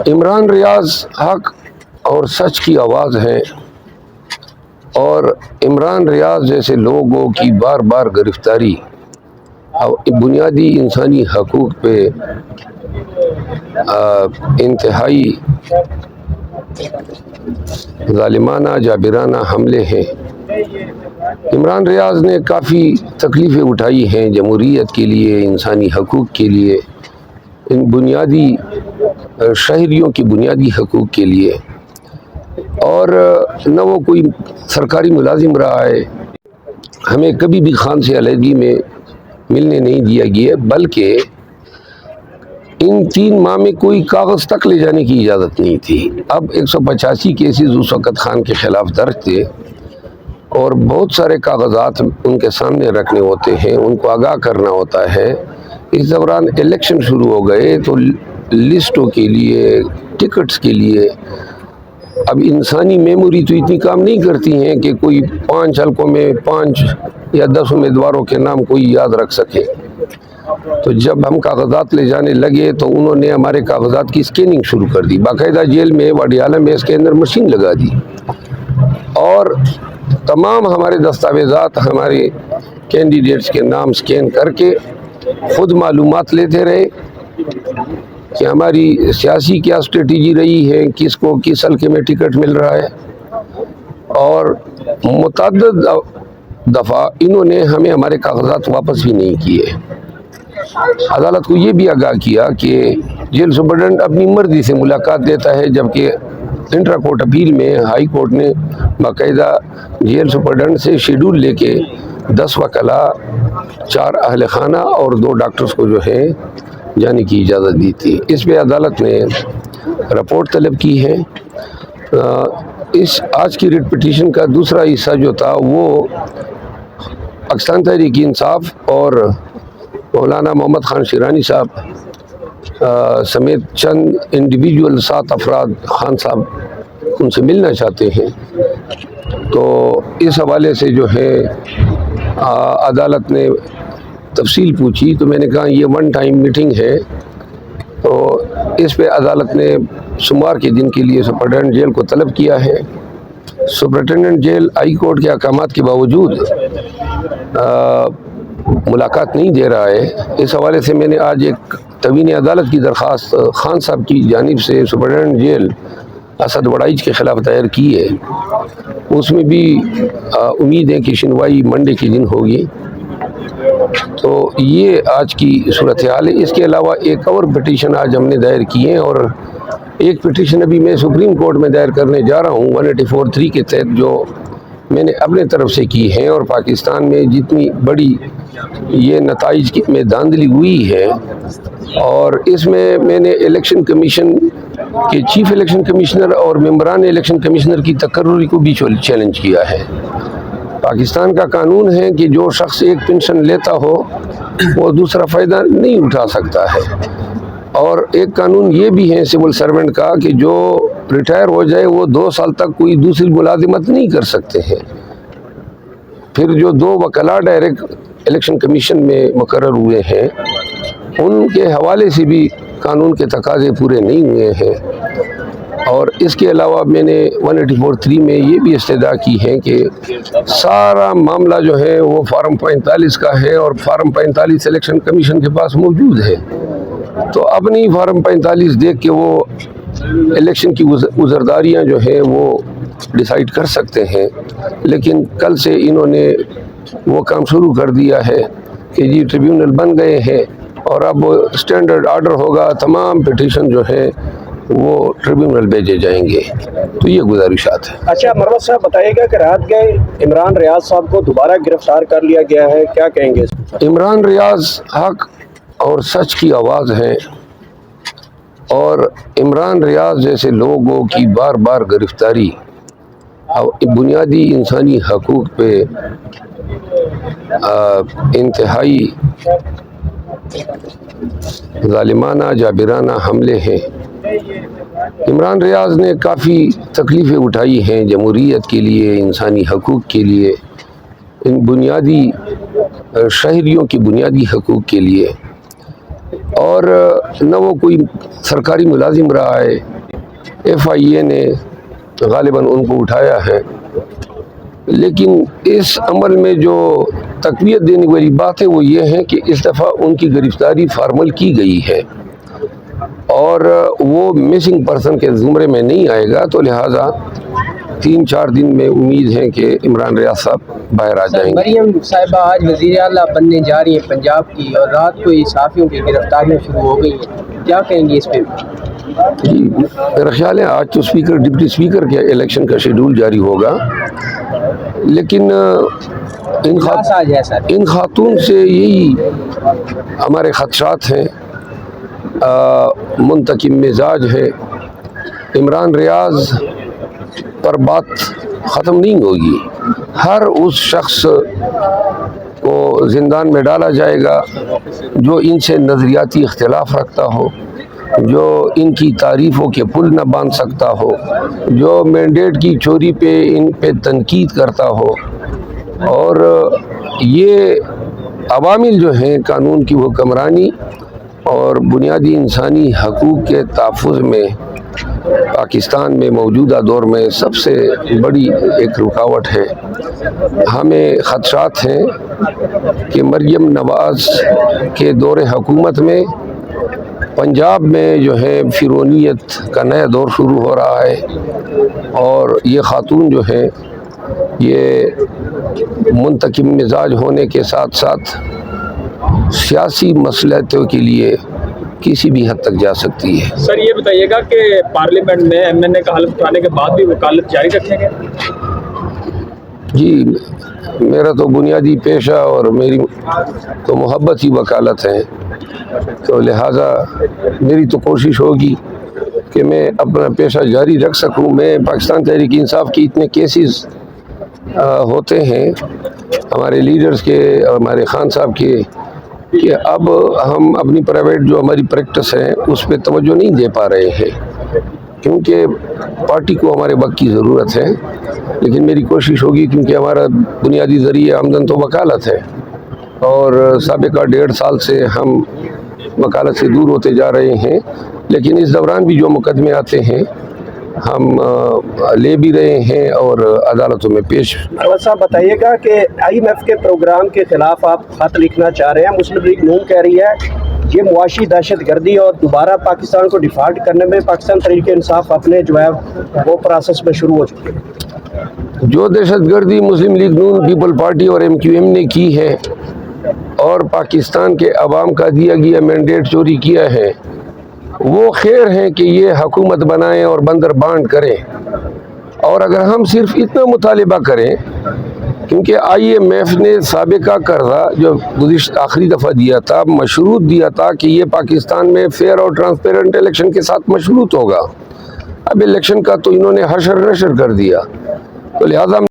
عمران ریاض حق اور سچ کی آواز ہے، اور عمران ریاض جیسے لوگوں کی بار بار گرفتاری بنیادی انسانی حقوق پہ انتہائی ظالمانہ جابرانہ حملے ہیں۔ عمران ریاض نے کافی تکلیفیں اٹھائی ہیں جمہوریت کے لیے، انسانی حقوق کے لیے، ان بنیادی شہریوں کی بنیادی حقوق کے لیے، اور نہ وہ کوئی سرکاری ملازم رہا ہے، ہمیں کبھی بھی خان سے علیحدگی میں ملنے نہیں دیا گیا، بلکہ ان 3 ماہ میں کوئی کاغذ تک لے جانے کی اجازت نہیں تھی۔ اب 185 کیسز اس وقت خان کے خلاف درج تھے، اور بہت سارے کاغذات ان کے سامنے رکھنے ہوتے ہیں، ان کو آگاہ کرنا ہوتا ہے۔ اس دوران الیکشن شروع ہو گئے تو لسٹوں کے لیے، ٹکٹس کے لیے، اب انسانی میموری تو اتنی کام نہیں کرتی ہیں کہ کوئی 5 حلقوں میں 5 یا 10 امیدواروں کے نام کوئی یاد رکھ سکے۔ تو جب ہم کاغذات لے جانے لگے تو انہوں نے ہمارے کاغذات کی اسکیننگ شروع کر دی، باقاعدہ جیل میں واڈیالہ میں اس کے اندر مشین لگا دی، اور تمام ہمارے دستاویزات، ہمارے کینڈیڈیٹس کے نام اسکین کر کے خود معلومات لیتے رہے کہ ہماری سیاسی کیا اسٹریٹجی رہی ہے، کس کو کس حلقے میں ٹکٹ مل رہا ہے، اور متعدد دفعہ انہوں نے ہمیں ہمارے کاغذات واپس بھی نہیں کیے۔ عدالت کو یہ بھی آگاہ کیا کہ جیل سپرڈنٹ اپنی مرضی سے ملاقات دیتا ہے، جبکہ انٹرا کورٹ اپیل میں ہائی کورٹ نے باقاعدہ جیل سپرڈنٹ سے شیڈول لے کے 10 وکلاء، 4 اہل خانہ اور 2 ڈاکٹرز کو جو ہے جانے کی اجازت دی تھی۔ اس پہ عدالت نے رپورٹ طلب کی ہے۔ اس آج کی ریٹ پٹیشن کا دوسرا حصہ جو تھا وہ پاکستان تحریک انصاف اور مولانا محمد خان شیرانی صاحب سمیت چند انڈیویجول 7 افراد خان صاحب ان سے ملنا چاہتے ہیں، تو اس حوالے سے جو ہے عدالت نے تفصیل پوچھی، تو میں نے کہا یہ 1 ٹائم میٹنگ ہے، تو اس پہ عدالت نے سوموار کے دن کے لیے سپرنٹنڈنٹ جیل کو طلب کیا ہے۔ سپرنٹنڈنٹ جیل ہائی کورٹ کے احکامات کے باوجود ملاقات نہیں دے رہا ہے۔ اس حوالے سے میں نے آج ایک توین عدالت کی درخواست خان صاحب کی جانب سے سپرنٹنڈنٹ جیل اسد وڑائچ کے خلاف دائر کی ہے، اس میں بھی امید ہے کہ سنوائی منڈے کے دن ہوگی۔ تو یہ آج کی صورتحال ہے۔ اس کے علاوہ ایک اور پٹیشن آج ہم نے دائر کی ہے، اور ایک پٹیشن ابھی میں سپریم کورٹ میں دائر کرنے جا رہا ہوں 184(3) کے تحت، جو میں نے اپنے طرف سے کی ہے، اور پاکستان میں جتنی بڑی یہ نتائج میں دھاندلی ہوئی ہے، اور اس میں نے الیکشن کمیشن کے چیف الیکشن کمشنر اور ممبران الیکشن کمشنر کی تقرری کو بھی چیلنج کیا ہے۔ پاکستان کا قانون ہے کہ جو شخص ایک پنشن لیتا ہو وہ دوسرا فائدہ نہیں اٹھا سکتا ہے، اور ایک قانون یہ بھی ہے سول سرونٹ کا کہ جو ریٹائر ہو جائے وہ 2 سال تک کوئی دوسری ملازمت نہیں کر سکتے ہیں۔ پھر جو 2 وکلاء ڈائریکٹ الیکشن کمیشن میں مقرر ہوئے ہیں، ان کے حوالے سے بھی قانون کے تقاضے پورے نہیں ہوئے ہیں۔ اور اس کے علاوہ میں نے 184(3) میں یہ بھی استدعا کی ہے کہ سارا معاملہ جو ہے وہ فارم 45 کا ہے، اور فارم 45 الیکشن کمیشن کے پاس موجود ہے، تو اپنی فارم 45 دیکھ کے وہ الیکشن کی عذرداریاں جو ہیں وہ ڈیسائیڈ کر سکتے ہیں۔ لیکن کل سے انہوں نے وہ کام شروع کر دیا ہے کہ جی ٹریبیونل بن گئے ہیں، اور اب اسٹینڈرڈ آرڈر ہوگا، تمام پٹیشن جو ہے وہ ٹریبیونل بھیجے جائیں گے۔ تو یہ گزارشات ہے۔ اچھا مروت صاحب بتائیے گا کہ رات گئے عمران ریاض صاحب کو دوبارہ گرفتار کر لیا گیا ہے، کیا کہیں گے اس پر؟ عمران ریاض حق اور سچ کی آواز ہے، اور عمران ریاض جیسے لوگوں کی بار بار گرفتاری بنیادی انسانی حقوق پہ انتہائی ظالمانہ جابرانہ حملے ہیں۔ عمران ریاض نے کافی تکلیفیں اٹھائی ہیں جمہوریت کے لیے، انسانی حقوق کے لیے، ان بنیادی شہریوں کی بنیادی حقوق کے لیے، اور نہ وہ کوئی سرکاری ملازم رہا ہے. FIA نے غالباً ان کو اٹھایا ہے. لیکن اس عمل میں جو تقویت دینے والی بات ہے وہ یہ ہے کہ اس دفعہ ان کی گرفتاری فارمل کی گئی ہے اور وہ مسنگ پرسن کے زمرے میں نہیں آئے گا. تو لہٰذا 3-4 دن میں امید ہے کہ عمران ریاض صاحب باہر آ جائیں گے. مریم صاحبہ آج وزیر اعلیٰ بننے جا رہی ہیں پنجاب کی، اور رات کو ہی صحافیوں کی گرفتاریاں شروع ہو گئی ہیں، کیا کہیں گے اس پہ؟ جی میرا خیال ہے آج تو ڈپٹی اسپیکر کے الیکشن کا شیڈول جاری ہوگا، لیکن ان خاتون سے یہی ہمارے خدشات ہیں. منتقم مزاج ہے. عمران ریاض پر بات ختم نہیں ہوگی. ہر اس شخص کو زندان میں ڈالا جائے گا جو ان سے نظریاتی اختلاف رکھتا ہو، جو ان کی تعریفوں کے پل نہ باندھ سکتا ہو، جو مینڈیٹ کی چوری پہ ان پہ تنقید کرتا ہو. اور یہ عوامل جو ہیں قانون کی حکمرانی اور بنیادی انسانی حقوق کے تحفظ میں پاکستان میں موجودہ دور میں سب سے بڑی ایک رکاوٹ ہے. ہمیں خدشات ہیں کہ مریم نواز کے دور حکومت میں پنجاب میں جو ہے فرونیت کا نیا دور شروع ہو رہا ہے، اور یہ خاتون جو ہے یہ منتقم مزاج ہونے کے ساتھ ساتھ سیاسی مصلحتوں کے لیے کسی بھی حد تک جا سکتی ہے. سر یہ بتائیے گا کہ پارلیمنٹ میں MNA کا حلف اٹھانے کے بعد بھی وکالت جاری رکھیں گے؟ جی میرا تو بنیادی پیشہ اور میری تو محبت ہی وکالت ہے، تو لہٰذا میری تو کوشش ہوگی کہ میں اپنا پیشہ جاری رکھ سکوں. میں پاکستان تحریک انصاف کی اتنے کیسز ہوتے ہیں ہمارے لیڈرز کے اور ہمارے خان صاحب کے کہ اب ہم اپنی پرائیویٹ جو ہماری پریکٹس ہے اس پہ توجہ نہیں دے پا رہے ہیں، کیونکہ پارٹی کو ہمارے وقت کی ضرورت ہے. لیکن میری کوشش ہوگی، کیونکہ ہمارا بنیادی ذریعہ آمدن تو وکالت ہے، اور سابقہ 1.5 سال سے ہم وکالت سے دور ہوتے جا رہے ہیں. لیکن اس دوران بھی جو مقدمے آتے ہیں ہم لے بھی رہے ہیں اور عدالتوں میں پیش. احمد صاحب بتائیے گا کہ IMF کے پروگرام کے خلاف آپ خط لکھنا چاہ رہے ہیں. مسلم لیگ نون کہہ رہی ہے یہ معاشی دہشت گردی اور دوبارہ پاکستان کو ڈیفالٹ کرنے میں پاکستان تحریک انصاف اپنے جو ہے وہ پروسیس میں شروع ہو چکی ہے. جو دہشت گردی مسلم لیگ نون پیپل پارٹی اور MQM نے کی ہے اور پاکستان کے عوام کا دیا گیا مینڈیٹ چوری کیا ہے، وہ خیر ہے کہ یہ حکومت بنائیں اور بندر بانٹ کریں. اور اگر ہم صرف اتنا مطالبہ کریں، کیونکہ IMF نے سابقہ قرضہ جو گزشتہ آخری دفعہ دیا تھا مشروط دیا تھا کہ یہ پاکستان میں فیئر اور ٹرانسپیرنٹ الیکشن کے ساتھ مشروط ہوگا. اب الیکشن کا تو انہوں نے حشر نشر کر دیا، تو لہٰذا